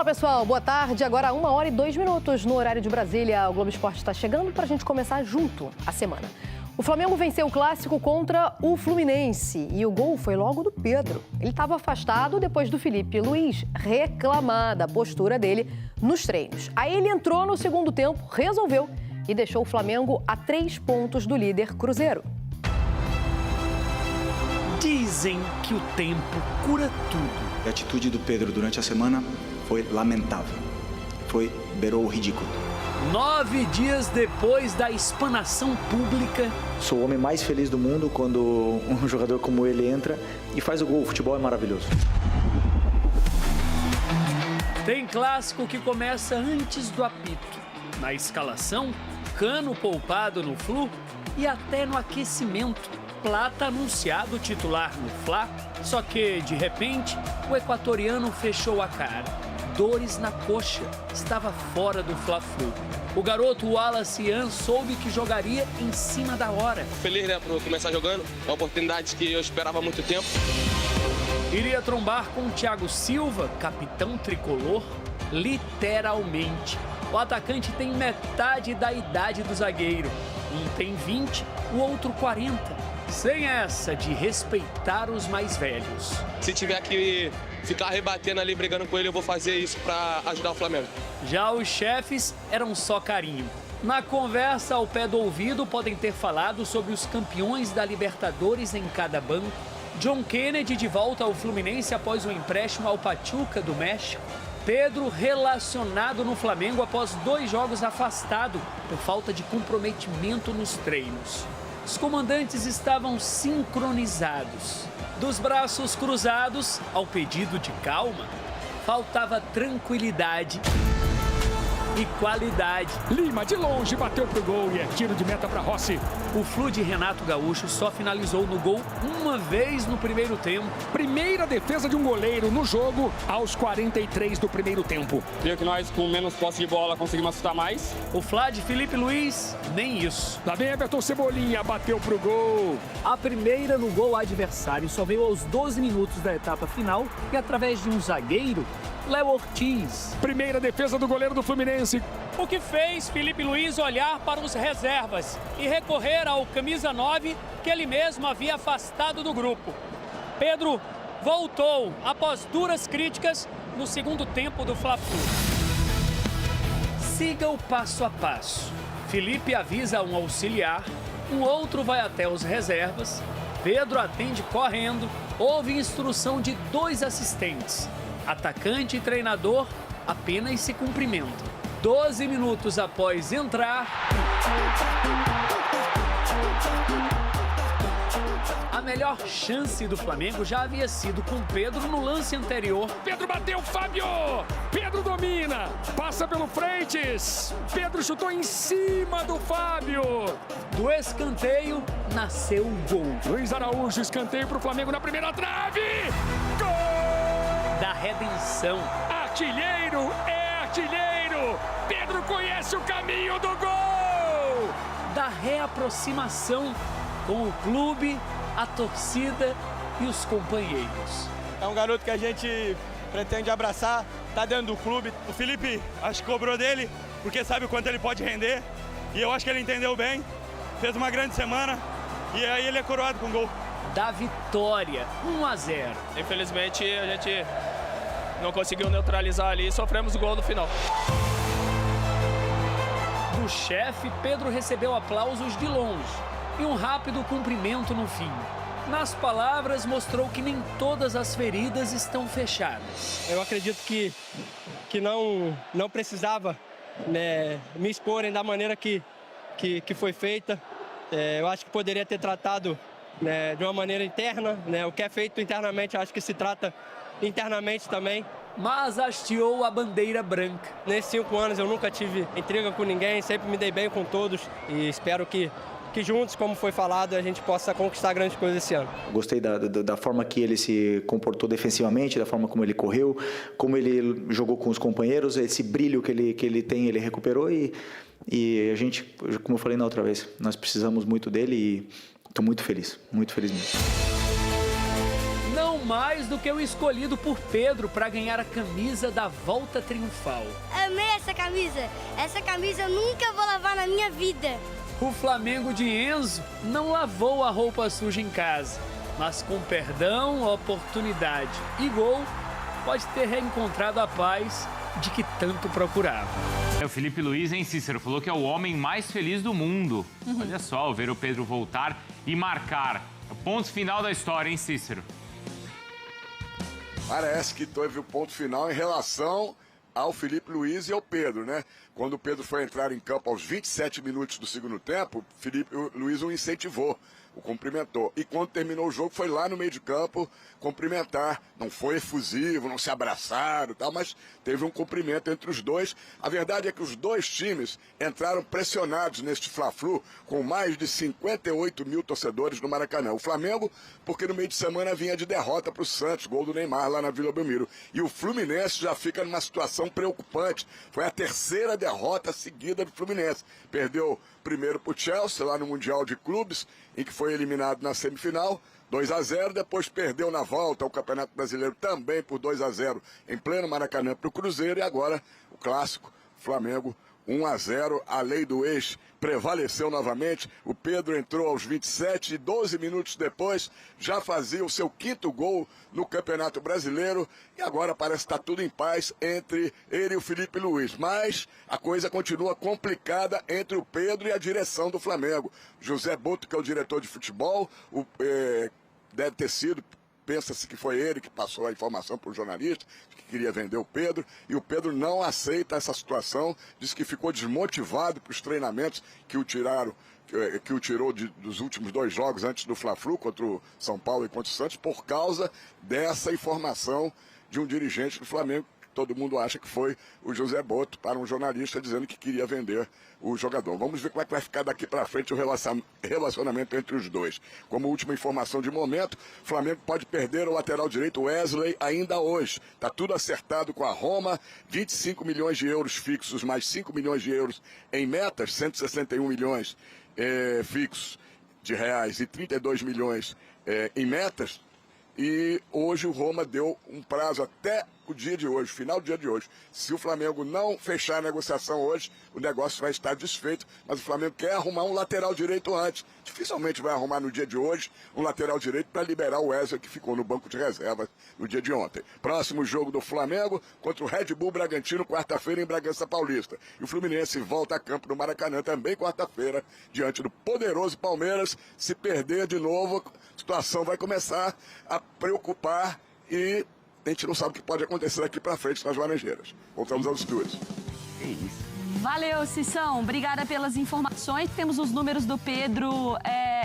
pessoal, boa tarde. Agora 1h02 no horário de Brasília. O Globo Esporte está chegando para a gente começar junto a semana. O Flamengo venceu o clássico contra o Fluminense e o gol foi logo do Pedro. Ele estava afastado depois do Filipe Luiz reclamar da postura dele nos treinos. Aí ele entrou no segundo tempo, resolveu e deixou o Flamengo a 3 pontos do líder Cruzeiro. Dizem que o tempo cura tudo. A atitude do Pedro durante a semana foi lamentável. Beirou o ridículo. 9 dias depois da explanação pública. Sou o homem mais feliz do mundo quando um jogador como ele entra e faz o gol. O futebol é maravilhoso. Tem clássico que começa antes do apito. Na escalação, Cano poupado no Flu e até no aquecimento. Plata anunciado titular no Fla, só que, de repente, o equatoriano fechou a cara. Dores na coxa, estava fora do Fla-Flu. O garoto Wallace Ian soube que jogaria em cima da hora. Feliz, né, por começar jogando, é uma oportunidade que eu esperava há muito tempo. Iria trombar com o Thiago Silva, capitão tricolor, literalmente. O atacante tem metade da idade do zagueiro. Um tem 20, o outro 40. Sem essa de respeitar os mais velhos. Se tiver que ficar rebatendo ali, brigando com ele, eu vou fazer isso para ajudar o Flamengo. Já os chefes eram só carinho. Na conversa ao pé do ouvido, podem ter falado sobre os campeões da Libertadores em cada banco. John Kennedy de volta ao Fluminense após o empréstimo ao Pachuca do México. Pedro relacionado no Flamengo após 2 jogos afastado por falta de comprometimento nos treinos. Os comandantes estavam sincronizados. Dos braços cruzados, ao pedido de calma, faltava tranquilidade e qualidade. Lima de longe bateu pro gol e é tiro de meta para Rossi. O Flu de Renato Gaúcho só finalizou no gol uma vez no primeiro tempo. Primeira defesa de um goleiro no jogo aos 43 do primeiro tempo. Creio que nós, com menos posse de bola, conseguimos assustar mais. O Fla de Filipe Luiz, nem isso. Lá vem Everton Cebolinha, bateu pro gol. A primeira no gol adversário só veio aos 12 minutos da etapa final e através de um zagueiro, Léo Ortiz. Primeira defesa do goleiro do Fluminense. O que fez Filipe Luiz olhar para os reservas e recorrer ao camisa 9 que ele mesmo havia afastado do grupo. Pedro voltou após duras críticas no segundo tempo do Fla-Flu. Siga o passo a passo. Felipe avisa um auxiliar, um outro vai até os reservas, Pedro atende correndo, houve instrução de 2 assistentes. Atacante e treinador apenas se cumprimentam. 12 minutos após entrar, a melhor chance do Flamengo já havia sido com Pedro no lance anterior. Pedro bateu, Fábio! Pedro domina, passa pelo Freitas. Pedro chutou em cima do Fábio. Do escanteio, nasceu o gol. Luiz Araújo, escanteio pro Flamengo na primeira trave. Gol! Da redenção. Artilheiro é artilheiro. Pedro conhece o caminho do gol. Da reaproximação com o clube, a torcida e os companheiros. É um garoto que a gente pretende abraçar, tá dentro do clube. O Felipe, acho que cobrou dele, porque sabe o quanto ele pode render. E eu acho que ele entendeu bem, fez uma grande semana e aí ele é coroado com gol. Da vitória, 1-0. Infelizmente, a gente não conseguiu neutralizar ali e sofremos o gol no final. Do chefe, Pedro recebeu aplausos de longe e um rápido cumprimento no fim. Nas palavras, mostrou que nem todas as feridas estão fechadas. Eu acredito que não precisava, né, me exporem da maneira que foi feita. Eu acho que poderia ter tratado, né, de uma maneira interna, né, o que é feito internamente, acho que se trata internamente também. Mas hasteou a bandeira branca. Nesses 5 anos eu nunca tive intriga com ninguém, sempre me dei bem com todos e espero que juntos, como foi falado, a gente possa conquistar grandes coisas esse ano. Gostei da forma que ele se comportou defensivamente, da forma como ele correu, como ele jogou com os companheiros, esse brilho que ele tem, ele recuperou e a gente, como eu falei na outra vez, nós precisamos muito dele e estou muito feliz mesmo. Não não mais do que o escolhido por Pedro para ganhar a camisa da volta triunfal. Amei essa camisa. Essa camisa eu nunca vou lavar na minha vida. O Flamengo de Enzo não lavou a roupa suja em casa, mas com perdão, oportunidade e gol, pode ter reencontrado a paz de que tanto procurava. O Filipe Luiz, hein, Cícero, falou que é o homem mais feliz do mundo. Olha só, ver o Pedro voltar e marcar. O ponto final da história, hein, Cícero? Parece que teve o ponto final em relação ao Filipe Luiz e ao Pedro, né? Quando o Pedro foi entrar em campo aos 27 minutos do segundo tempo, o Filipe Luiz o incentivou, o cumprimentou. E quando terminou o jogo, foi lá no meio de campo cumprimentar. Não foi efusivo, não se abraçaram e tal, mas teve um cumprimento entre os dois. A verdade é que os dois times entraram pressionados neste Fla-Flu, com mais de 58 mil torcedores no Maracanã. O Flamengo, porque no meio de semana vinha de derrota para o Santos, gol do Neymar lá na Vila Belmiro. E o Fluminense já fica numa situação preocupante. Foi a terceira derrota seguida do Fluminense. Perdeu primeiro para o Chelsea, lá no Mundial de Clubes, em que foi eliminado na semifinal, 2-0, depois perdeu na volta ao Campeonato Brasileiro também por 2-0 em pleno Maracanã para o Cruzeiro, e agora o clássico, Flamengo 1-0, a lei do ex prevaleceu novamente. O Pedro entrou aos 27 e 12 minutos depois já fazia o seu quinto gol no Campeonato Brasileiro, e agora parece estar tudo em paz entre ele e o Filipe Luiz. Mas a coisa continua complicada entre o Pedro e a direção do Flamengo. José Boto, que é o diretor de futebol, deve ter sido, pensa-se que foi ele que passou a informação para o jornalista, que queria vender o Pedro, e o Pedro não aceita essa situação, diz que ficou desmotivado para os treinamentos que o tirou dos últimos 2 jogos antes do Fla-Flu, contra o São Paulo e contra o Santos, por causa dessa informação de um dirigente do Flamengo. Todo mundo acha que foi o José Boto, para um jornalista dizendo que queria vender o jogador. Vamos ver como é que vai ficar daqui para frente o relacionamento entre os dois. Como última informação de momento, o Flamengo pode perder o lateral direito Wesley ainda hoje. Está tudo acertado com a Roma, 25 milhões de euros fixos, mais 5 milhões de euros em metas, 161 milhões fixos de reais e 32 milhões em metas. E hoje o Roma deu um prazo até o dia de hoje, final do dia de hoje. Se o Flamengo não fechar a negociação hoje, o negócio vai estar desfeito, mas o Flamengo quer arrumar um lateral direito antes. Dificilmente vai arrumar no dia de hoje um lateral direito para liberar o Wesley, que ficou no banco de reserva no dia de ontem. Próximo jogo do Flamengo contra o Red Bull Bragantino, quarta-feira em Bragança Paulista. E o Fluminense volta a campo no Maracanã também quarta-feira, diante do poderoso Palmeiras. Se perder de novo, a situação vai começar a preocupar e a gente não sabe o que pode acontecer daqui para frente nas Laranjeiras. Voltamos aos estúdios. É isso. Valeu, Cissão. Obrigada pelas informações. Temos os números do Pedro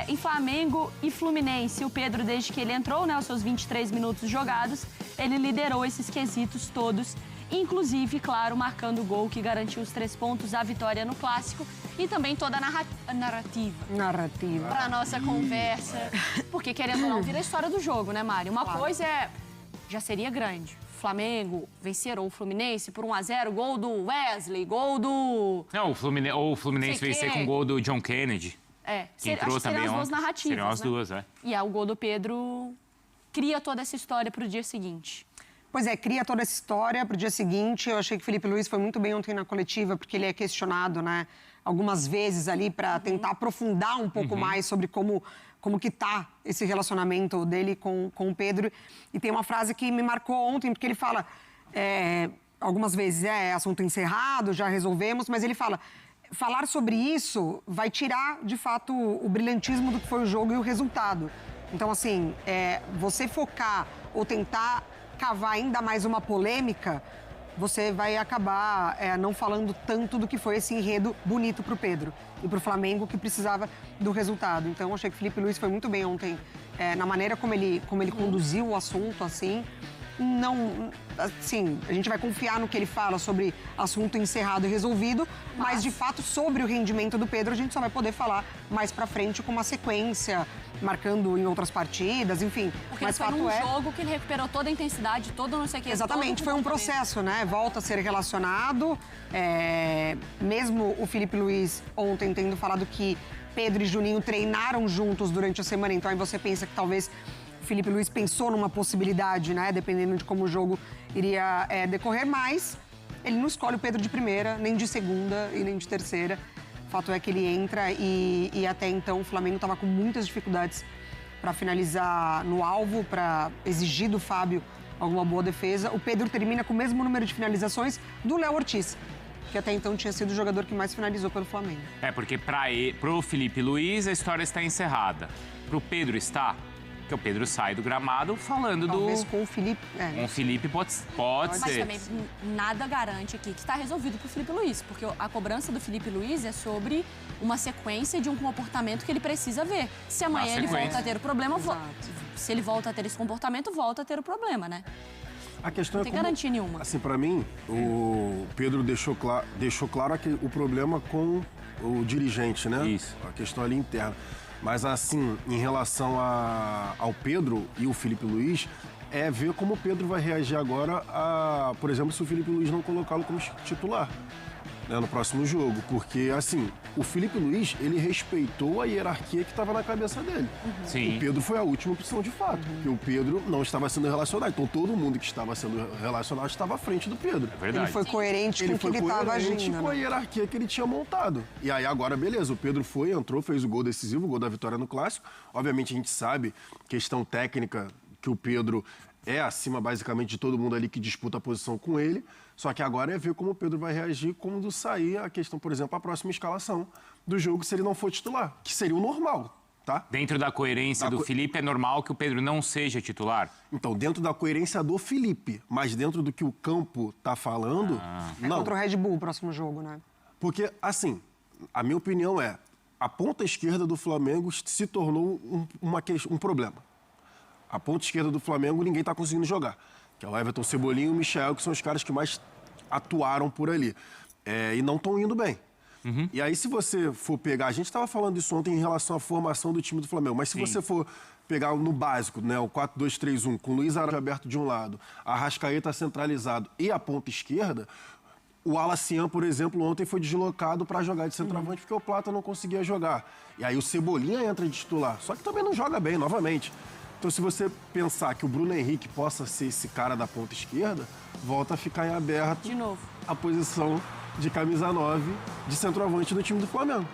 em Flamengo e Fluminense. O Pedro, desde que ele entrou, né, os seus 23 minutos jogados, ele liderou esses quesitos todos, inclusive, claro, marcando o gol que garantiu os 3 pontos, a vitória no Clássico e também toda a narrativa para nossa conversa. Porque, querendo ou não, vira a história do jogo, né, Mari? Uma coisa já seria grande. Flamengo vencer o Fluminense por 1-0, gol do Wesley, gol do... Não, o Fluminense vencer com o gol do John Kennedy. Que entrou também as duas narrativas, seriam as duas, E o gol do Pedro cria toda essa história para o dia seguinte. Pois é, cria toda essa história para o dia seguinte. Eu achei que o Filipe Luiz foi muito bem ontem na coletiva, porque ele é questionado, né, algumas vezes ali para tentar aprofundar um pouco mais sobre como que tá esse relacionamento dele com o Pedro. E tem uma frase que me marcou ontem, porque ele fala, algumas vezes, assunto encerrado, já resolvemos, mas ele fala, falar sobre isso vai tirar, de fato, o brilhantismo do que foi o jogo e o resultado. Então, assim, você focar ou tentar cavar ainda mais uma polêmica, você vai acabar não falando tanto do que foi esse enredo bonito para o Pedro e para o Flamengo, que precisava do resultado. Então, eu achei que o Filipe Luiz foi muito bem ontem na maneira como ele conduziu o assunto, assim. Não, assim, a gente vai confiar no que ele fala sobre assunto encerrado e resolvido, mas de fato sobre o rendimento do Pedro a gente só vai poder falar mais pra frente com uma sequência, marcando em outras partidas, enfim. Porque mas foi num jogo que ele recuperou toda a intensidade, todo não sei o que. Exatamente, foi um processo, né? Volta a ser relacionado, mesmo o Filipe Luiz ontem tendo falado que Pedro e Juninho treinaram juntos durante a semana, então aí você pensa que talvez o Filipe Luís pensou numa possibilidade, né? Dependendo de como o jogo iria decorrer, mas ele não escolhe o Pedro de primeira, nem de segunda e nem de terceira. O fato é que ele entra e até então o Flamengo estava com muitas dificuldades para finalizar no alvo, para exigir do Fábio alguma boa defesa. O Pedro termina com o mesmo número de finalizações do Léo Ortiz, que até então tinha sido o jogador que mais finalizou pelo Flamengo. Porque pro Filipe Luís a história está encerrada. Pro Pedro está, porque o Pedro sai do gramado falando Talvez com o Filipe. Com o Felipe pode ser. Mas também nada garante aqui que está resolvido pro Filipe Luís, porque a cobrança do Filipe Luís é sobre uma sequência de um comportamento que ele precisa ver. Se amanhã ele volta a ter o problema, se ele volta a ter esse comportamento, volta a ter o problema, né? A questão não tem garantia nenhuma. Assim, para mim, o Pedro deixou claro o problema com o dirigente, né? Isso. A questão ali interna. Mas, assim, em relação ao Pedro e o Filipe Luís, é ver como o Pedro vai reagir agora, por exemplo, se o Filipe Luís não colocá-lo como titular, né, no próximo jogo. Porque, assim, o Filipe Luís, ele respeitou a hierarquia que estava na cabeça dele. Sim. O Pedro foi a última opção de fato, porque o Pedro não estava sendo relacionado. Então, todo mundo que estava sendo relacionado estava à frente do Pedro. É verdade. Ele foi coerente com o que ele estava agindo. Com a hierarquia que ele tinha montado. E aí, agora, beleza, o Pedro entrou, fez o gol decisivo, o gol da vitória no Clássico. Obviamente, a gente sabe, questão técnica, que o Pedro é acima, basicamente, de todo mundo ali que disputa a posição com ele. Só que agora é ver como o Pedro vai reagir quando sair a questão, por exemplo, a próxima escalação do jogo, se ele não for titular, que seria o normal, tá? Dentro da coerência do Felipe, é normal que o Pedro não seja titular? Então, dentro da coerência do Felipe, mas dentro do que o campo tá falando, não. É contra o Red Bull o próximo jogo, né? Porque, assim, a minha opinião é, a ponta esquerda do Flamengo se tornou um problema. A ponta esquerda do Flamengo ninguém tá conseguindo jogar. Que é o Everton, Cebolinha e o Michel, que são os caras que mais atuaram por ali. E não estão indo bem. E aí, se você for pegar... A gente estava falando isso ontem em relação à formação do time do Flamengo, mas se você for pegar no básico, né, o 4-2-3-1, com o Luiz Araújo aberto de um lado, a Arrascaeta centralizado e a ponta esquerda, o Alacian, por exemplo, ontem foi deslocado para jogar de centroavante porque o Plata não conseguia jogar. E aí o Cebolinha entra de titular, só que também não joga bem, novamente. Então, se você pensar que o Bruno Henrique possa ser esse cara da ponta esquerda, volta a ficar em aberto de novo a posição de camisa 9 de centroavante do time do Flamengo.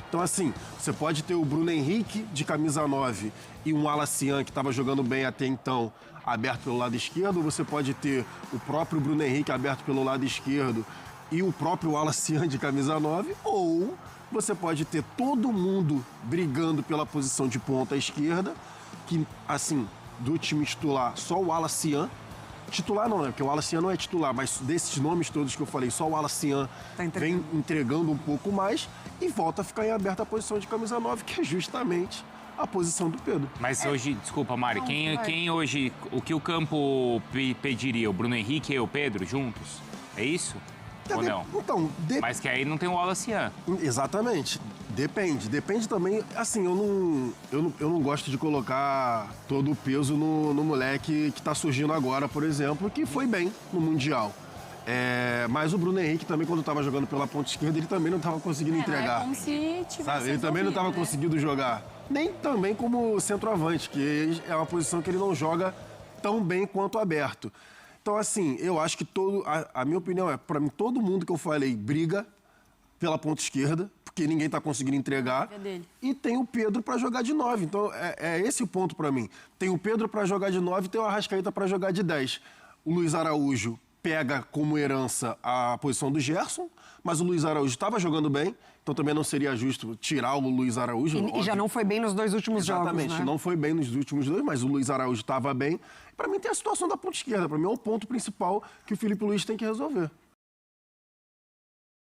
Então, assim, você pode ter o Bruno Henrique de camisa 9 e um Alacian que estava jogando bem até então, aberto pelo lado esquerdo, ou você pode ter o próprio Bruno Henrique aberto pelo lado esquerdo e o próprio Alacian de camisa 9, ou você pode ter todo mundo brigando pela posição de ponta esquerda, que, assim, do time titular, só o Alacian. Titular não, né? Porque o Alacian não é titular, mas desses nomes todos que eu falei, só o Alacian vem entregando um pouco mais e volta a ficar em aberta a posição de camisa 9, que é justamente a posição do Pedro. Mas hoje, desculpa, Mari, quem hoje, o que o campo pediria? O Bruno Henrique e o Pedro juntos? É isso? Ou não? Então, mas que aí não tem o Alacian. Exatamente. Depende também, assim, eu não gosto de colocar todo o peso no moleque que tá surgindo agora, por exemplo, que foi bem no Mundial. Mas o Bruno Henrique também, quando estava jogando pela ponta esquerda, ele também não estava conseguindo entregar. É como se tivesse Ele também não estava conseguindo jogar. Nem também como centroavante, que é uma posição que ele não joga tão bem quanto aberto. Então, assim, eu acho que a minha opinião é, para mim, todo mundo que eu falei briga pela ponta esquerda, porque ninguém está conseguindo entregar. E tem o Pedro para jogar de 9. Então, é esse o ponto para mim. Tem o Pedro para jogar de 9 e tem o Arrascaeta para jogar de 10. O Luiz Araújo pega como herança a posição do Gerson, mas o Luiz Araújo estava jogando bem, então também não seria justo tirar o Luiz Araújo. E já não foi bem nos dois últimos jogos, né? Exatamente, não foi bem nos últimos dois, mas o Luiz Araújo estava bem. Para mim tem a situação da ponta esquerda, para mim é o ponto principal que o Filipe Luís tem que resolver.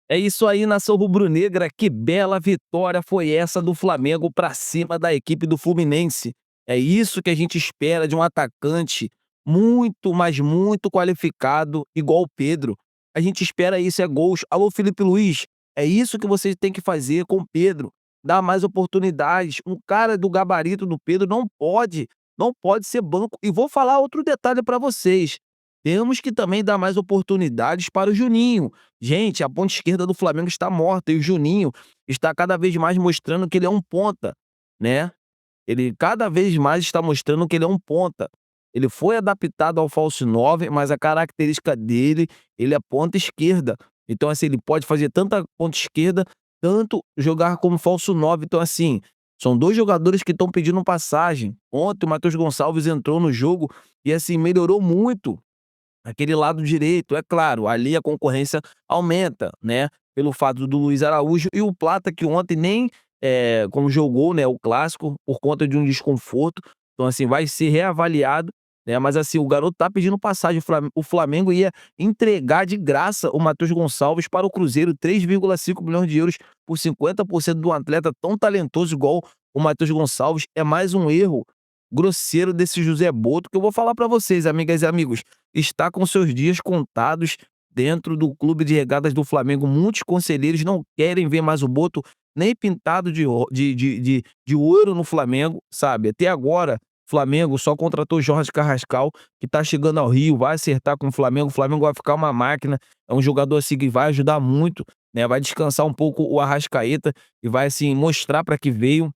É isso aí, nação rubro-negra, que bela vitória foi essa do Flamengo para cima da equipe do Fluminense. É isso que a gente espera de um atacante muito, mas muito qualificado, igual o Pedro. A gente espera isso, é gols. Alô, Filipe Luís, é isso que você tem que fazer com o Pedro. Dar mais oportunidades. Um cara do gabarito do Pedro não pode ser banco. E vou falar outro detalhe para vocês. Temos que também dar mais oportunidades para o Juninho. Gente, a ponta esquerda do Flamengo está morta e o Juninho está cada vez mais mostrando que ele é um ponta, né? Ele cada vez mais está mostrando que ele é um ponta. Ele foi adaptado ao falso 9, mas a característica dele, ele é ponta esquerda. Então, assim, ele pode fazer tanto a ponta esquerda, tanto jogar como falso 9. Então, assim, são 2 jogadores que estão pedindo passagem. Ontem o Matheus Gonçalves entrou no jogo e, assim, melhorou muito aquele lado direito. É claro, ali a concorrência aumenta, né, pelo fato do Luiz Araújo e o Plata, que ontem nem como jogou, né, o clássico por conta de um desconforto. Então, assim, vai ser reavaliado, né, mas, assim, o garoto tá pedindo passagem. O Flamengo ia entregar de graça o Matheus Gonçalves para o Cruzeiro, 3,5 milhões de euros por 50% de um atleta tão talentoso igual o Matheus Gonçalves. É mais um erro grosseiro desse José Boto, que eu vou falar para vocês, amigas e amigos, está com seus dias contados dentro do clube de regatas do Flamengo. Muitos conselheiros não querem ver mais o Boto nem pintado de ouro no Flamengo, sabe? Até agora, o Flamengo só contratou Jorge Carrascal, que tá chegando ao Rio, vai acertar com o Flamengo vai ficar uma máquina, é um jogador assim que vai ajudar muito, né? Vai descansar um pouco o Arrascaeta e vai, assim, mostrar para que veio,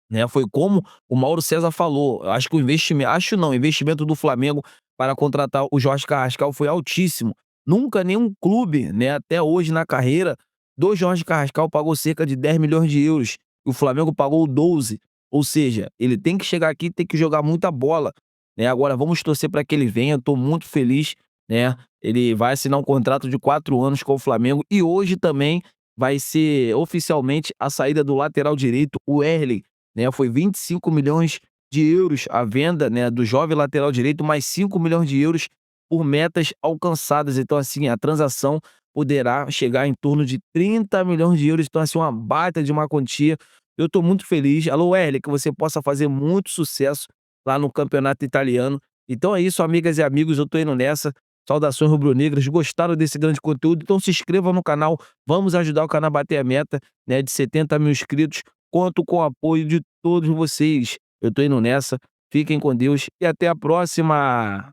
né? Foi como o Mauro César falou, acho que o investimento do Flamengo para contratar o Jorge Carrascal foi altíssimo. Nunca nenhum clube, né, até hoje na carreira do Jorge Carrascal pagou cerca de 10 milhões de euros. E o Flamengo pagou 12. Ou seja, ele tem que chegar aqui e tem que jogar muita bola, né? Agora vamos torcer para que ele venha. Estou muito feliz, né? Ele vai assinar um contrato de 4 anos com o Flamengo e hoje também vai ser oficialmente a saída do lateral direito, o Erling, né? Foi 25 milhões de euros a venda, né, do jovem lateral direito, mais 5 milhões de euros por metas alcançadas. Então, assim, a transação poderá chegar em torno de 30 milhões de euros. Então, assim, uma baita de uma quantia. Eu estou muito feliz. Alô, Erling, que você possa fazer muito sucesso lá no campeonato italiano. Então é isso, amigas e amigos, eu tô indo nessa. Saudações rubro-negras. Gostaram desse grande conteúdo? Então se inscreva no canal. Vamos ajudar o canal a bater a meta, né, de 70 mil inscritos. Conto com o apoio de todos vocês. Eu tô indo nessa. Fiquem com Deus e até a próxima.